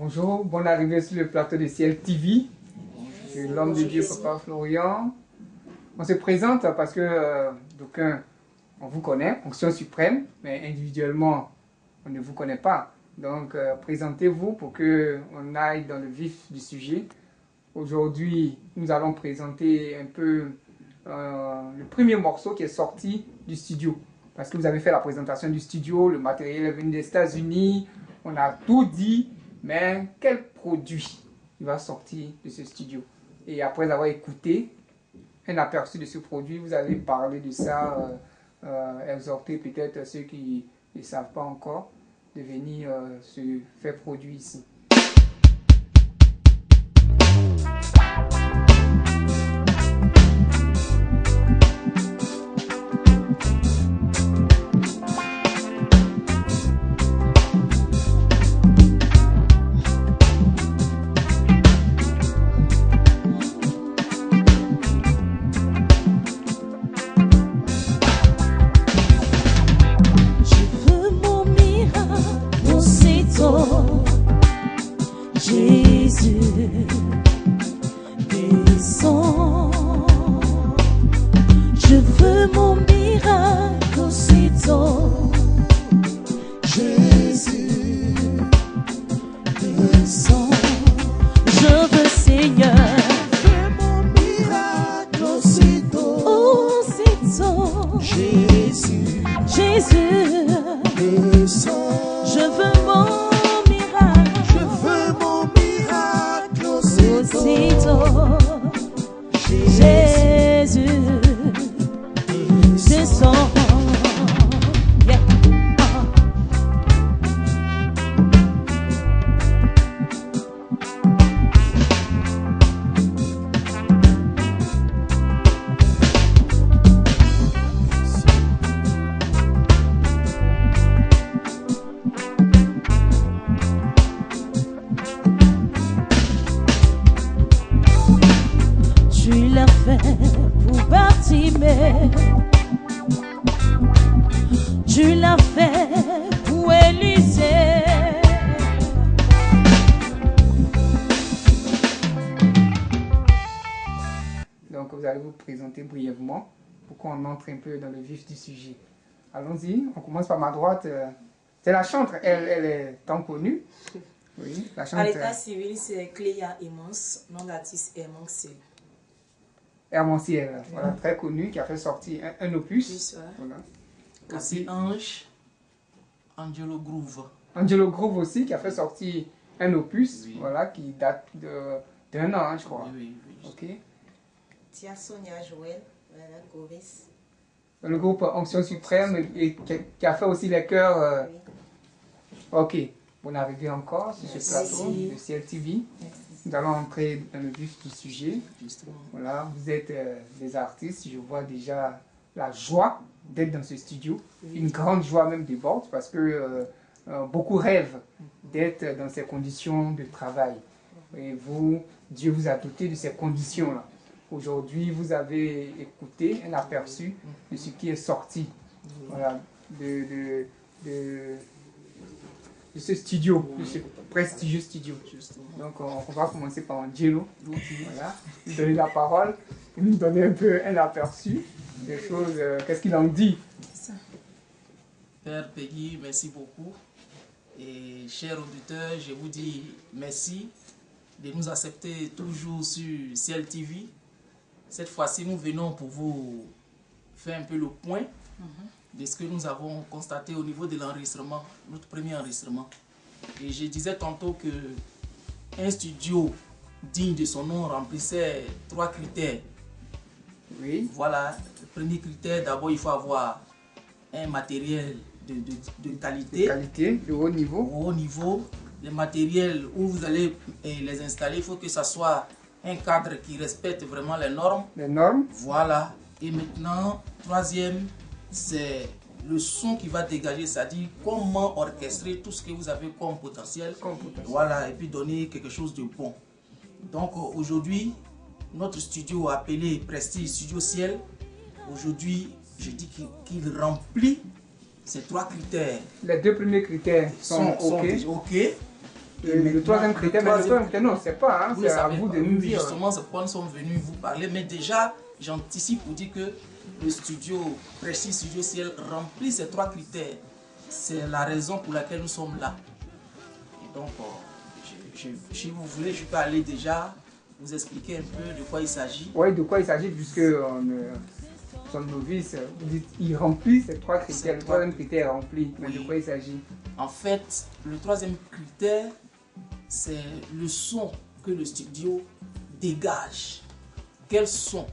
Bonjour, bonne arrivée sur le plateau de Ciel TV. C'est l'homme de Dieu, Papa Florian. On se présente parce que d'aucuns, on vous connaît, Onction Suprême, mais individuellement, on ne vous connaît pas. Donc, présentez-vous pour qu'on aille dans le vif du sujet. Aujourd'hui, nous allons présenter un peu le premier morceau qui est sorti du studio. Parce que vous avez fait la présentation du studio, le matériel est venu des États-Unis, on a tout dit, mais quel produit il va sortir de ce studio? Et après avoir écouté un aperçu de ce produit, vous allez parler de ça, exhorter peut-être ceux qui ne savent pas encore de venir se faire produire ici. Jésus, descends. Je veux mon miracle aussitôt. Jésus, descends. Je veux, Seigneur, mon miracle aussitôt. Aussitôt. Jésus, Jésus, descends. Je veux mon Jésus, descends. Yeah. Tu l'as fait pour Bartimée, tu l'as fait pour Élisée. Donc vous allez vous présenter brièvement pour qu'on entre un peu dans le vif du sujet. Allons-y, on commence par ma droite. C'est la chantre, elle est tant connue. Oui, la chantre. À l'état civil, c'est Cléa Emmons, nom d'artiste Hermanciel. Hermanciel, voilà, très connu, qui a fait sortir un opus. Voilà. Aussi Ange, Angelo Groove. Angelo Groove aussi, qui a fait sortir un opus, Oui. voilà, qui date d'un an, je crois. Oui. Ok. Tia Sonia Joël, voilà, Goris. Le groupe Onction Suprême, et qui a fait aussi les chœurs. Oui. Ok, on est arrivé encore sur ce Merci. plateau de Ciel TV. Nous allons entrer dans le vif du sujet. Justement. Voilà, vous êtes des artistes, je vois déjà la joie d'être dans ce studio, une grande joie même déborde parce que beaucoup rêvent d'être dans ces conditions de travail. Et vous, Dieu vous a doté de ces conditions-là. Aujourd'hui, vous avez écouté un aperçu de ce qui est sorti, voilà, de ce studio, de ce prestigieux studio. Justement. Donc on va commencer par Angelo, voilà, lui donner la parole, pour nous donner un peu un aperçu des choses, qu'est-ce qu'il en dit. Père Peggy, merci beaucoup. Et chers auditeurs, je vous dis merci de nous accepter toujours sur Ciel TV. Cette fois-ci, nous venons pour vous faire un peu le point de ce que nous avons constaté au niveau de l'enregistrement, notre premier enregistrement. Et je disais tantôt que un studio digne de son nom remplissait 3 critères. Oui, Voilà, le premier critère, d'abord il faut avoir un matériel de qualité, qualité, de haut niveau. au haut niveau. Les matériels où vous allez les installer, il faut que ça soit un cadre qui respecte vraiment les normes. Les normes, Voilà, et maintenant, troisième, c'est le son qui va dégager, c'est-à-dire comment orchestrer tout ce que vous avez comme potentiel. Voilà, et puis donner quelque chose de bon. Donc aujourd'hui, notre studio appelé Prestige Studio Ciel, aujourd'hui, je dis qu'il remplit ces 3 critères. les 2 premiers critères sont OK. OK. Le troisième critère, mais le troisième critère, non, c'est pas, hein, Vous ne c'est à savez vous pas. de nous Oui, dire. justement, c'est pourquoi nous sommes venus vous parler. Mais déjà, j'anticipe pour dire que le studio Précis Studio Ciel remplit ces 3 critères. C'est la raison pour laquelle nous sommes là. Et donc, si vous voulez, je peux aller déjà vous expliquer un peu de quoi il s'agit. Oui, de quoi il s'agit, puisque nous sommes novices, vous dites, il remplit ces 3 critères, le troisième critère est rempli, mais de Oui. quoi il s'agit? En fait, le 3e critère, c'est le son que le studio dégage. Quel son?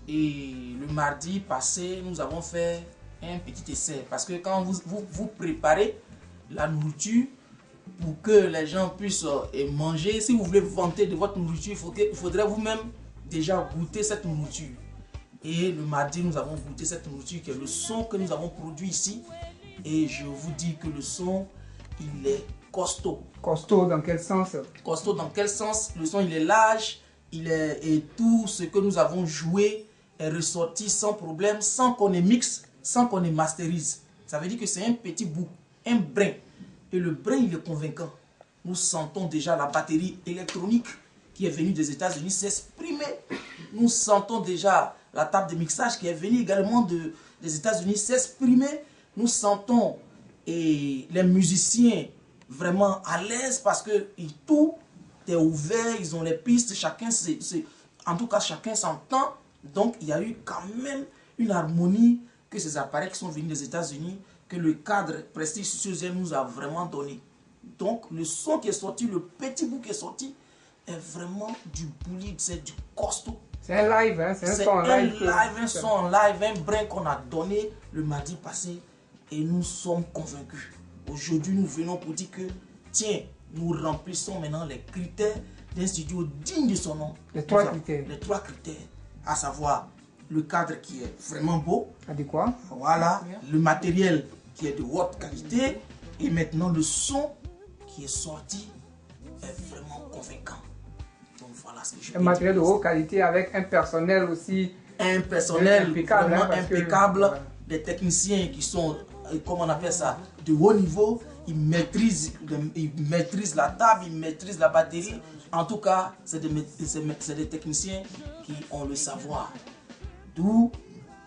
Et le mardi passé, nous avons fait un petit essai. Parce que quand vous préparez la nourriture pour que les gens puissent manger, si vous voulez vanter de votre nourriture, il faudrait vous-même déjà goûter cette nourriture. Et le mardi, nous avons goûté cette nourriture qui est le son que nous avons produit ici. Et je vous dis que le son, il est costaud. Costaud dans quel sens? Costaud dans quel sens? Le son, il est large, et tout ce que nous avons joué est ressorti sans problème, sans qu'on ait mix, sans qu'on ait masterise. Ça veut dire que c'est un petit bout, un brin. Et le brin, il est convaincant. Nous sentons déjà la batterie électronique qui est venue des États-Unis s'exprimer. Nous sentons déjà la table de mixage qui est venue également des États-Unis s'exprimer. Nous sentons les musiciens vraiment à l'aise parce que tout est ouvert, ils ont les pistes, en tout cas chacun s'entend. Donc il y a eu quand même une harmonie que ces appareils qui sont venus des États-Unis, que le cadre Prestige Studio nous a vraiment donné. Donc le son qui est sorti, le petit bout qui est sorti, est vraiment du bolide, c'est du costaud. C'est un live, hein, c'est un son en live. Un son en live, un brin qu'on a donné le mardi passé et nous sommes convaincus. Aujourd'hui, nous venons pour dire que, tiens, nous remplissons maintenant les critères d'un studio digne de son nom. Les 3 critères. Les 3 critères, à savoir le cadre qui est vraiment beau. Adéquat. Voilà, le matériel qui est de haute qualité et maintenant le son qui est sorti est vraiment convaincant. Donc voilà ce que je peux Un matériel de dire. haute qualité avec un personnel aussi. Un personnel Impeccable, vraiment hein, parce que, impeccable, voilà. des techniciens qui sont, comment on appelle ça, de haut niveau, ils maîtrisent la table, ils maîtrisent la batterie. En tout cas, c'est des techniciens qui ont le savoir. D'où,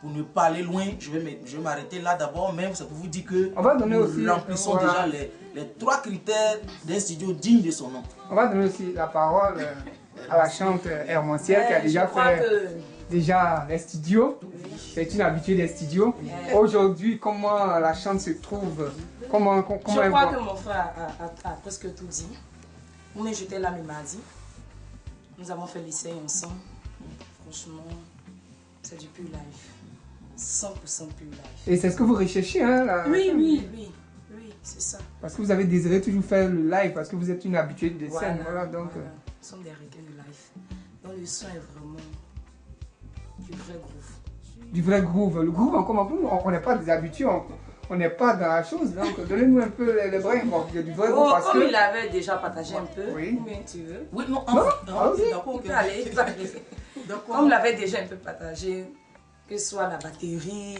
pour ne pas aller loin, je vais m'arrêter là d'abord, même c'est pour vous dire que On va donner nous aussi, remplissons voilà. déjà les 3 critères d'un studio digne de son nom. On va donner aussi la parole à la chante Hermantiel qui a déjà fait déjà les studios. C'est une habituée des studios. Aujourd'hui, comment la chante se trouve? Comment Je crois que mon frère a presque tout dit. Moi, j'étais là le mardi. Nous avons fait l'essai ensemble. Franchement, c'est du pur live. 100% pur live. Et c'est ce que vous recherchez, hein? Oui, c'est ça. Parce que vous avez désiré toujours faire le live, parce que vous êtes une habituée des scènes. Voilà, donc. Voilà. Nous sommes des requins de live. Donc le son est vraiment du vrai groove. Du vrai groove. Le groove, on n'est pas des habitués, on n'est pas dans la chose. Donc, donnez-nous un peu les brins. Bon, il y a du vrai groove parce Comme que. il avait déjà partagé un peu, Oui. ou bien tu veux. Oui, non, oui. d'accord, Il peut aller, il peut aller. Comme il avait déjà un peu partagé, que ce soit la batterie,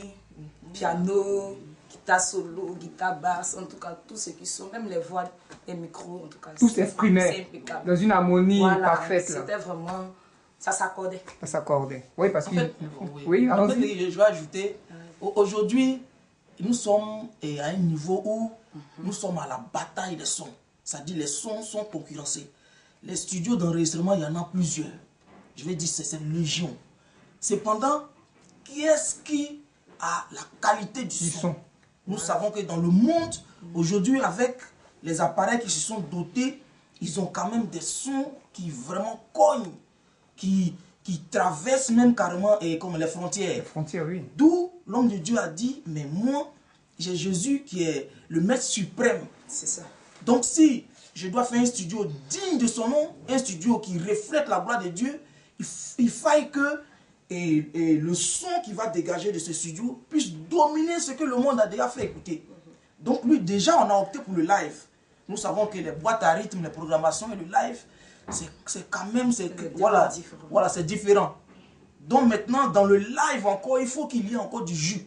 piano, guitare solo, guitare basse, en tout cas, tous ceux qui sont, même les voix, les micros, en tout cas. Tout c'est s'exprimait impeccable. dans une harmonie Voilà, parfaite. Là. c'était vraiment, ça s'accordait. Ça s'accordait. Oui, parce En que. fait, Oui, en fait, allons-y. je vais ajouter, aujourd'hui, nous sommes à un niveau où nous sommes à la bataille des sons. C'est-à-dire les sons sont concurrencés. Les studios d'enregistrement, il y en a plusieurs. Je vais dire, c'est une légion. Cependant, qui est-ce qui a la qualité du son? Nous savons que dans le monde, aujourd'hui, avec les appareils qui se sont dotés, ils ont quand même des sons qui vraiment cognent, qui traversent même carrément comme les frontières. Les frontières, oui. D'où l'homme de Dieu a dit, mais moi, j'ai Jésus qui est le maître suprême. C'est ça. Donc si je dois faire un studio digne de son nom, un studio qui reflète la gloire de Dieu, il faille que le son qui va dégager de ce studio puisse dominer ce que le monde a déjà fait écouter. Donc lui, déjà, on a opté pour le live. Nous savons que les boîtes à rythme, les programmations et le live, c'est quand même, voilà, c'est différent. Donc maintenant, dans le live encore, il faut qu'il y ait encore du jus.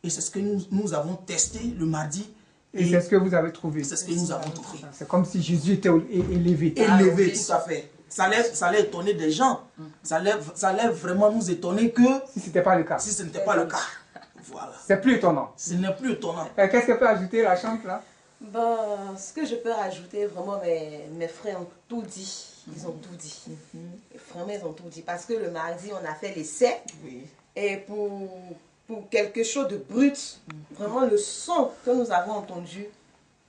Et c'est ce que nous avons testé le mardi. Et c'est ce que vous avez trouvé. C'est ce que nous avons trouvé. C'est comme si Jésus était élevé. Élevé, tout à fait. Ça allait étonner des gens. Ça allait vraiment nous étonner que Si ce n'était pas le cas. si ce n'était pas le cas. Voilà. C'est plus étonnant. Ce n'est plus étonnant. Qu'est-ce qu'elle peut ajouter la chante là? Bon, ce que je peux rajouter, vraiment, mes frères ont tout dit. Ils ont tout dit. Vraiment, ils ont tout dit. Parce que le mardi, on a fait l'essai. Oui. Et pour quelque chose de brut, vraiment, le son que nous avons entendu,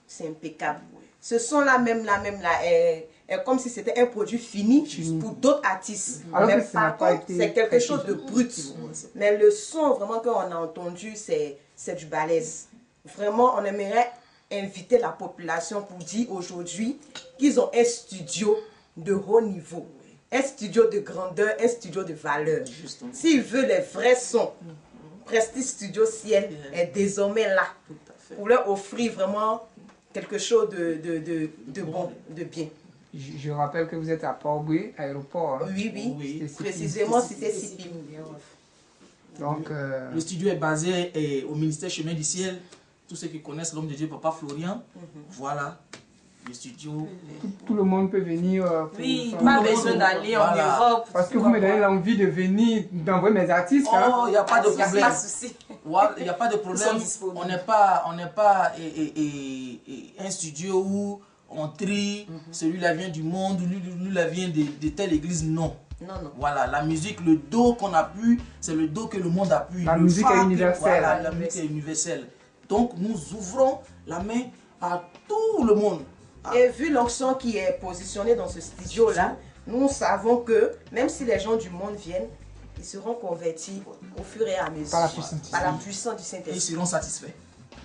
c'est impeccable. Ce son-là, même là, est comme si c'était un produit fini pour d'autres artistes. Alors Mais que ça n'a par pas contre, été c'est quelque traité. chose de brut. Mais le son vraiment qu'on a entendu, c'est du balèze. Vraiment, on aimerait inviter la population pour dire aujourd'hui qu'ils ont un studio de haut niveau. Un studio de grandeur, un studio de valeur. Justement. S'ils veulent les vrais sons, Prestige Studio Ciel est désormais là Tout à fait. pour leur offrir vraiment quelque chose de bon, de bien. Je rappelle que vous êtes à Port-Boué, aéroport. Hein. Oui, oui, Oui. C'est précisément c'était Sipim. Donc, Le studio est basé au ministère Chemin du Ciel. Tous ceux qui connaissent l'homme de Dieu, Papa Florian, voilà, le studio. tout le monde peut venir. Pour Oui, faire- pas le besoin monde, d'aller voilà. en Europe. Parce que vous me donnez l'envie de venir d'envoyer mes artistes. Oh, hein. il n'y a pas de Il n'y a problème. pas de souci. Voilà, il n'y a pas de Ils problème. sont disponibles. On n'est pas un studio où on trie, celui-là vient du monde, lui-là vient de telle église. Non. Non, non. Voilà, la musique, le dos qu'on appuie, c'est le dos que le monde appuie. La Le musique est phare, universelle. Voilà, la musique est universelle. Donc nous ouvrons la main à tout le monde. Et vu l'onction qui est positionnée dans ce studio-là, nous savons que même si les gens du monde viennent, ils seront convertis au fur et à mesure. Par la puissance du Par la Seigneur. puissance du Et ils Saint-Esprit. seront satisfaits.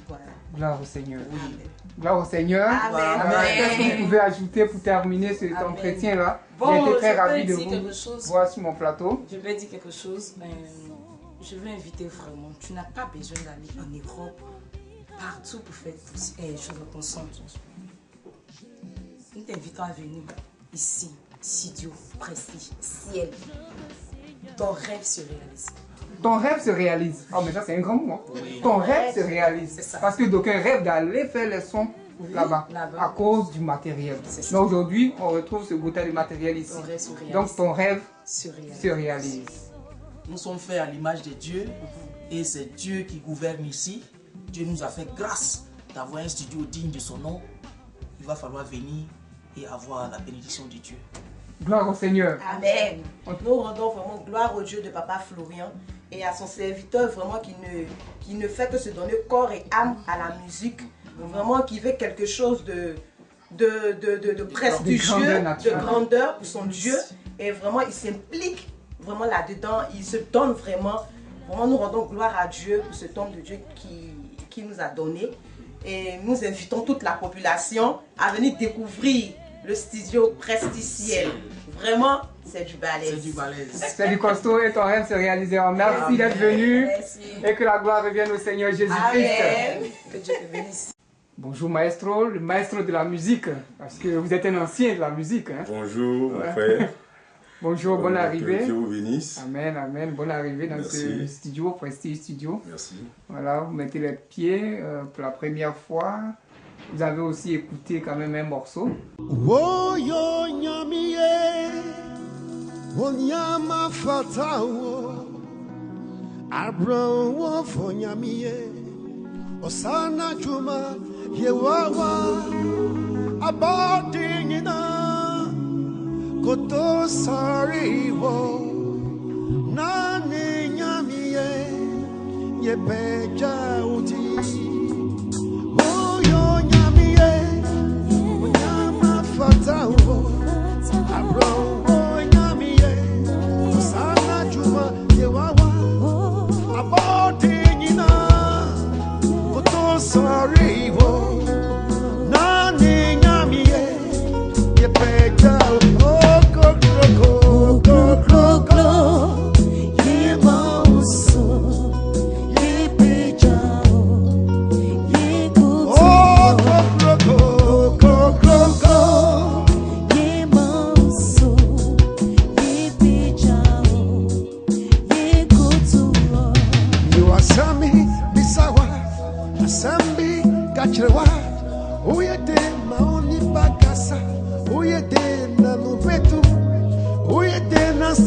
Voilà. Gloire au Seigneur. Amen. Gloire au Seigneur. Amen. Qu'est-ce que vous pouvez ajouter pour terminer cet Amen. entretien-là? Bon, J'ai été très je peux ravi de dire vous quelque chose. voir sur mon plateau. Je vais dire quelque chose. Je vais inviter vraiment. Tu n'as pas besoin d'aller en Europe, partout pour faire chose de ton son. Nous t'invitons à venir ici, studio, Prestige, ciel. Ton rêve se réalise. Ton rêve se réalise. Oh, mais ça, c'est un grand mot. hein. Ton rêve se réalise. C'est ça. Parce que d'aucuns rêvent d'aller faire les sons là-bas là-bas. à cause du matériel. C'est ça. Mais aujourd'hui, on retrouve ce goûter du matériel ici. Ton rêve se réalise. Donc, ton rêve se réalise. se réalise. Nous sommes faits à l'image de Dieu et c'est Dieu qui gouverne ici. Dieu nous a fait grâce d'avoir un studio digne de son nom. Il va falloir venir et avoir la bénédiction de Dieu. Gloire au Seigneur. Amen. Nous rendons vraiment gloire au Dieu de Papa Florian et à son serviteur vraiment qui ne fait que se donner corps et âme à la musique. Vraiment qui veut quelque chose de prestigieux, grandeur de naturelle. grandeur pour son Dieu. Et vraiment il s'implique vraiment là-dedans. Il se donne vraiment. Vraiment nous rendons gloire à Dieu pour cet homme de Dieu qui nous a donné. Et nous invitons toute la population à venir découvrir le studio Prestige Ciel. Vraiment, c'est du balèze. C'est du balèze. C'est du costaud et ton rêve se réalisera. Merci d'être venu Merci. et que la gloire revienne au Seigneur Jésus-Christ. Amen. Que Dieu te bénisse. Bonjour maestro, le maestro de la musique, parce que vous êtes un ancien de la musique. Hein. Bonjour, mon frère. Bonjour, bonne Que arrivée. Dieu vous bénisse. Amen, amen, bonne arrivée dans ce Merci. studio, Prestige Studio. Merci. Voilà, vous mettez les pieds pour la première fois. Vous avez aussi écouté quand même un morceau. Woyo nyamie, wonyama fatawo, Abraham wofo nyamie, osana juma yewawa, abadi nyina, koto sari wo, nani nyamie, yepeja uti. Woyo nyamie, wonyama fatawo, Abraham nyamie, osana juma yewawa, abodi nyina, koto sari wo, nani nyamie, yepeja o koko koko, yema uso, yipi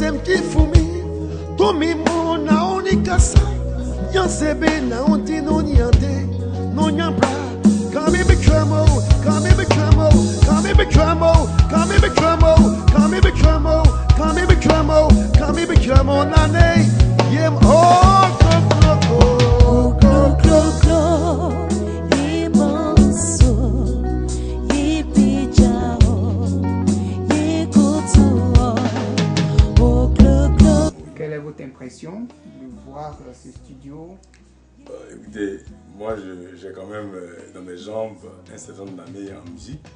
sem kifumi Tumi mo na onikasa Yansebe na onti no nyande No nyambra Kami be tremble Kami be tremble Kami be tremble Kami be tremble Kami be tremble Kami be tremble Kami be tremble Nane Yem oh go go go go Quelle est votre impression de voir ce studio? Écoutez, moi j'ai quand même dans mes jambes un certain nombre d'années en musique.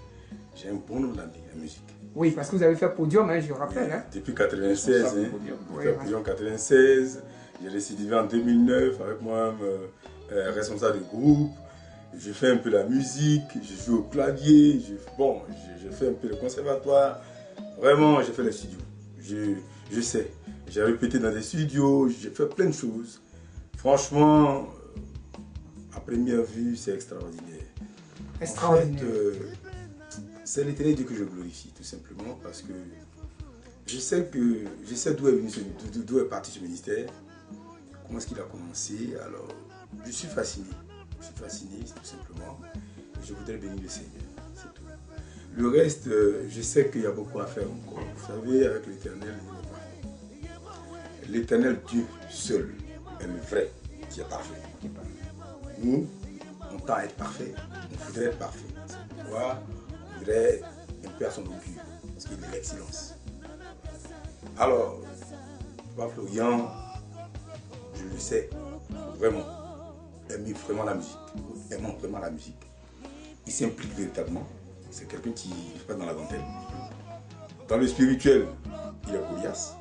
J'ai un bon nombre d'années en musique. Oui, parce que vous avez fait podium, hein, je rappelle. Hein. Depuis 96, Oui, depuis podium 96, j'ai récidivé en 2009 avec moi-même responsable de groupe. J'ai fait un peu la musique, j'ai joué au clavier, j'ai fait un peu le conservatoire. Vraiment, j'ai fait les studios. Je sais, j'ai répété dans des studios, j'ai fait plein de choses. Franchement, à première vue, c'est extraordinaire. Extraordinaire. En fait, c'est l'Éternel Dieu que je glorifie, tout simplement, parce que je sais d'où est parti ce ministère, comment est-ce qu'il a commencé. Alors, je suis fasciné, tout simplement, et je voudrais bénir le Seigneur, c'est tout. Le reste, je sais qu'il y a beaucoup à faire encore. Vous savez, avec l'Éternel, l'Éternel Dieu seul est le vrai qui est parfait. Nous, on tend à être parfait, on voudrait être parfait. C'est pourquoi on voudrait un peu à son augure, parce qu'il est l'excellence. Alors, Papa Florian, je le sais, vraiment, aime vraiment la musique, aimant vraiment la musique. Il s'implique véritablement, c'est quelqu'un qui n'est pas dans la dentelle. Dans le spirituel, il est coriace.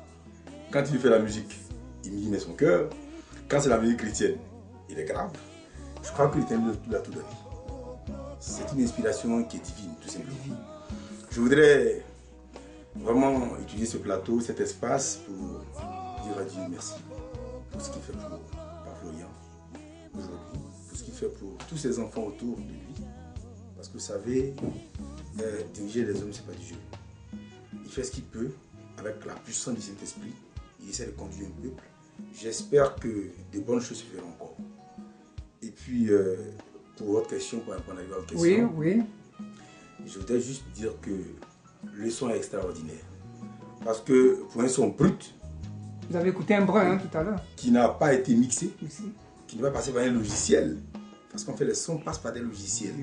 Quand il fait la musique, il y met son cœur. Quand c'est la musique chrétienne, il est grave. Je crois que l'Éternel l'a tout donné. C'est une inspiration qui est divine, tout simplement. Je voudrais vraiment utiliser ce plateau, cet espace pour dire à Dieu merci pour ce qu'il fait pour Papa Florian aujourd'hui, pour ce qu'il fait pour tous ses enfants autour de lui. Parce que vous savez, diriger les hommes, ce n'est pas du jeu. Il fait ce qu'il peut avec la puissance du Saint-Esprit. Il essaie de conduire un peuple. J'espère que de bonnes choses se feront encore. Et puis, pour votre question, pour répondre à votre question, oui. Je voudrais juste dire que le son est extraordinaire. Parce que pour un son brut, Vous avez écouté un brun tout à l'heure. qui n'a pas été mixé, Ici. qui ne va passer par un logiciel, parce qu'en fait les sons passent par des logiciels,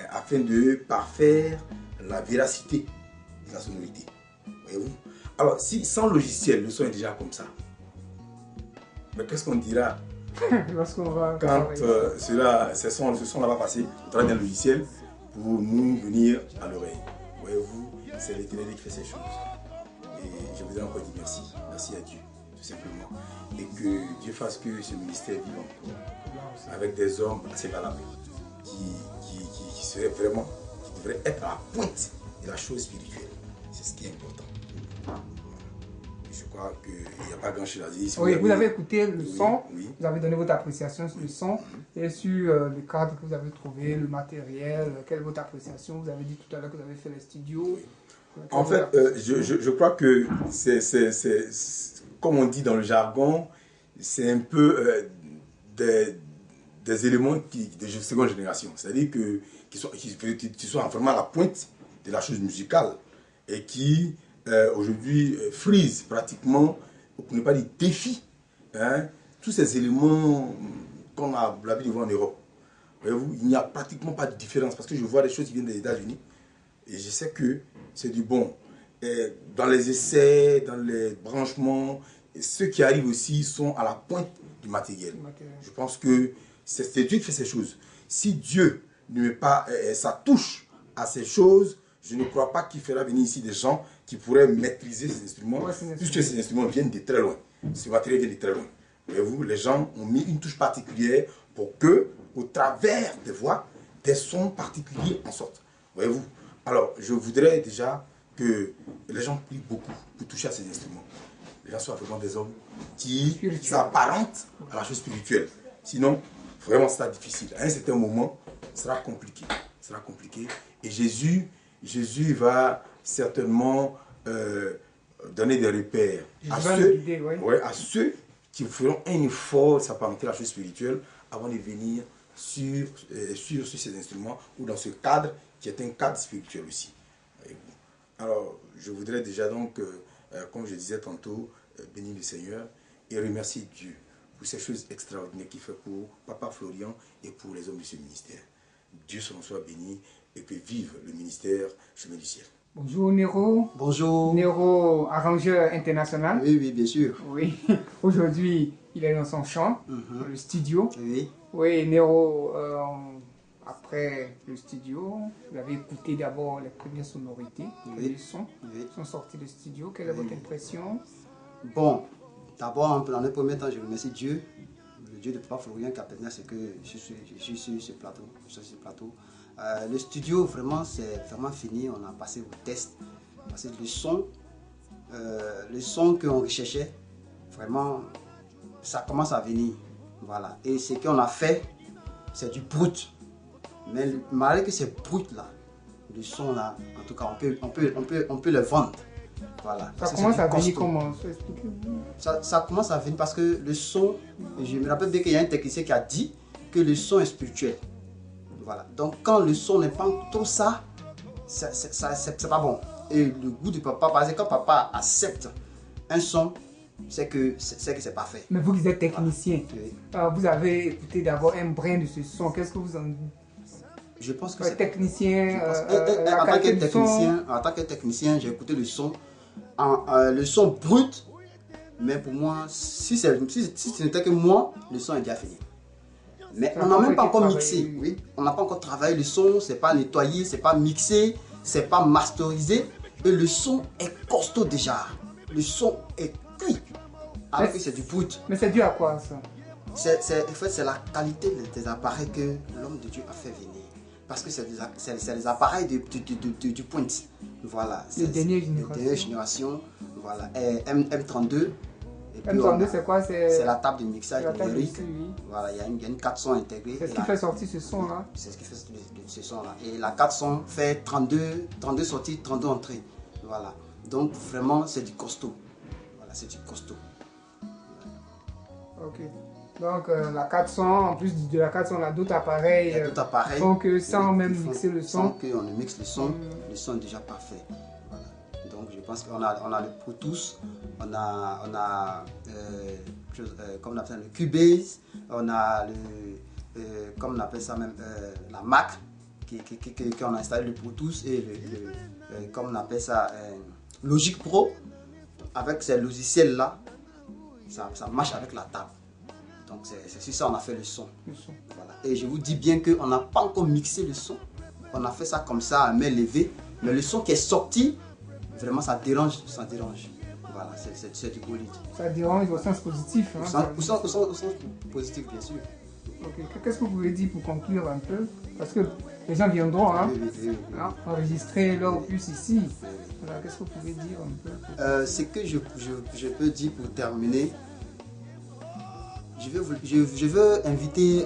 afin de parfaire la véracité de la sonorité. Voyez-vous? Alors, si sans logiciel, le son est déjà comme ça, mais qu'est-ce qu'on dira Lorsqu'on va quand ce son-là va passer au travers d'un logiciel pour nous venir à l'oreille? Voyez-vous, c'est l'Éternel qui fait ces choses. Et je voudrais encore dire merci. Merci à Dieu, tout simplement. Et que Dieu fasse que ce ministère vive encore avec des hommes assez valables qui seraient vraiment, qui devraient être à la pointe de la chose spirituelle. C'est ce qui est important. Je crois qu'il n'y a pas grand-chose à dire. Si oui, vous avez écouté le son, oui. Vous avez donné votre appréciation sur le son et sur le cadre que vous avez trouvé, le matériel, quelle est votre appréciation? Vous avez dit tout à l'heure que vous avez fait les studios. En fait, je crois que c'est comme on dit dans le jargon, c'est un peu des éléments de seconde génération. C'est-à-dire qui sont vraiment à la pointe de la chose musicale et qui aujourd'hui frisent pratiquement, pour ne pas dire défient, tous ces éléments qu'on a l'habitude de voir en Europe. Voyez-vous, il n'y a pratiquement pas de différence parce que je vois des choses qui viennent des États-Unis et je sais que c'est du bon. Et dans les essais, dans les branchements, ceux qui arrivent aussi sont à la pointe du matériel. Je pense que c'est Dieu qui fait ces choses. Si Dieu ne met pas sa touche à ces choses, je ne crois pas qu'il fera venir ici des gens qui pourraient maîtriser ces instruments, puisque ces instruments viennent de très loin. Ce matériel vient de très loin. Voyez-vous, les gens ont mis une touche particulière pour que, au travers des voix, des sons particuliers en sortent. Voyez-vous. Alors, je voudrais déjà que les gens prient beaucoup pour toucher à ces instruments. Les gens soient vraiment des hommes qui s'apparentent à la chose spirituelle. Sinon, vraiment, c'est difficile. À un certain moment, ce sera compliqué. Ce sera compliqué. Et Jésus va certainement donner des repères Je à vais ceux, le guider, ouais. ouais, à ceux qui feront un effort de s'apparenter à la chose spirituelle avant de venir sur ces instruments ou dans ce cadre qui est un cadre spirituel aussi. Alors, je voudrais déjà donc, comme je disais tantôt, bénir le Seigneur et remercier Dieu pour ces choses extraordinaires qu'il fait pour Papa Florian et pour les hommes de ce ministère. Dieu soit béni et que vive le ministère Chemin du Ciel. Bonjour Nero. Bonjour. Nero, arrangeur international. Oui, oui, bien sûr. Oui. Aujourd'hui, il est dans son champ, dans le studio. Oui. Oui, Nero, après le studio, vous avez écouté d'abord les premières sonorités, les sons qui sont sortis du studio. Quelle est votre impression? Bon, d'abord, dans le premier temps, je remercie Dieu, le Dieu de Papa Florian qui a permis à ce que je suis sur ce plateau. Le studio, vraiment, c'est vraiment fini. On a passé au test. Parce que le son qu'on recherchait, vraiment, ça commence à venir. Voilà. Et ce qu'on a fait, c'est du brut. Mais malgré que c'est brut là, le son là, en tout cas, on peut le vendre. Voilà. Ça commence à venir comment? Ça commence à venir parce que le son, je me rappelle bien qu'il y a un technicien qui a dit que le son est spirituel. Voilà. Donc quand le son n'est pas trop ça, c'est pas bon. Et le goût du papa, parce que quand papa accepte un son, c'est que c'est parfait. Mais vous qui êtes technicien, voilà. Vous avez écouté d'abord un brin de ce son. Qu'est-ce que vous en dites? Je pense que c'est technicien. En tant que technicien, j'ai écouté le son. Le son brut, mais pour moi, si ce n'était que moi, le son est déjà fini. Mais on n'a même pas encore mixé. Oui. On n'a pas encore travaillé le son, c'est pas nettoyé, c'est pas mixé, c'est pas masterisé. Et le son est costaud déjà. Le son est cuit. Alors que c'est du brut. Mais c'est dû à quoi ça? En fait, c'est la qualité des appareils que l'homme de Dieu a fait venir. Parce que c'est les appareils du point. Voilà. Les dernières générations. Voilà. M32. M32, c'est quoi? C'est la table de mixage numérique. Oui. Voilà, il y a une 400 intégrée. C'est ce qui fait sortir ce son-là. C'est ce qui fait ce son-là. Et la 400 fait 32 sorties, 32 entrées. Voilà. Donc, vraiment, c'est du costaud. Voilà, c'est du costaud. Ok. Donc la 400, en plus de la 400, on a d'autres appareils. Il y a d'autres appareils. Donc sans même mixer le son. Sans qu'on ne mixe le son, le son est déjà parfait. Voilà. Donc je pense qu'on a le Bluetooth, on a comme on appelle le Cubase, on a comme on appelle ça même la Mac qui on a installé le Bluetooth et comme on appelle ça Logic Pro. Avec ces logiciels là, ça marche avec la table. Donc c'est sur ça on a fait le son. Voilà. Et je vous dis bien qu'on n'a pas encore mixé le son. On a fait ça comme ça à main levée. Mais le son qui est sorti, vraiment ça dérange. Voilà, c'est du bolide. Ça dérange au sens positif. Au sens positif, bien sûr. Okay. Qu'est-ce que vous pouvez dire pour conclure un peu? Parce que les gens viendront enregistrer leur opus ici. Voilà, qu'est-ce que vous pouvez dire un peu? Ce que je peux dire pour terminer, je veux inviter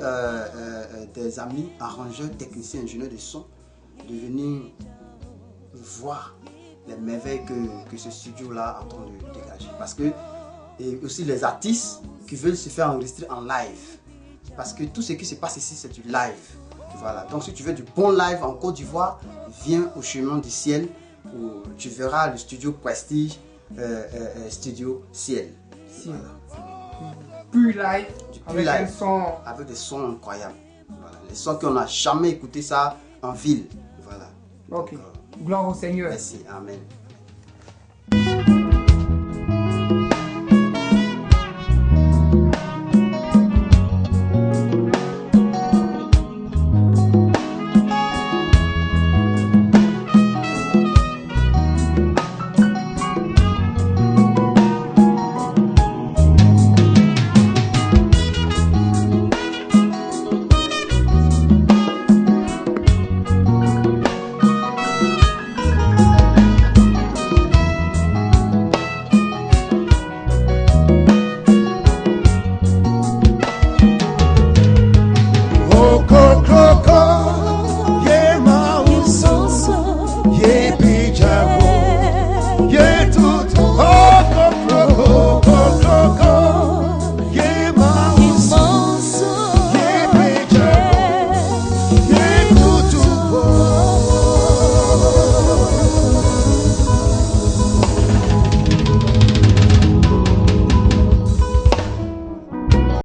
des amis, arrangeurs, techniciens, ingénieurs de son, de venir voir les merveilles que ce studio-là a en train de dégager. Parce que, et aussi les artistes qui veulent se faire enregistrer en live. Parce que tout ce qui se passe ici, c'est du live. Voilà. Donc si tu veux du bon live en Côte d'Ivoire, viens au Chemin du Ciel où tu verras le studio Prestige, studio Ciel. Voilà. Plus live, avec live, un son. Avec des sons incroyables. Voilà. Les sons qu'on n'a jamais écouté ça en ville. Voilà. Ok. Gloire au Seigneur. Merci. Amen.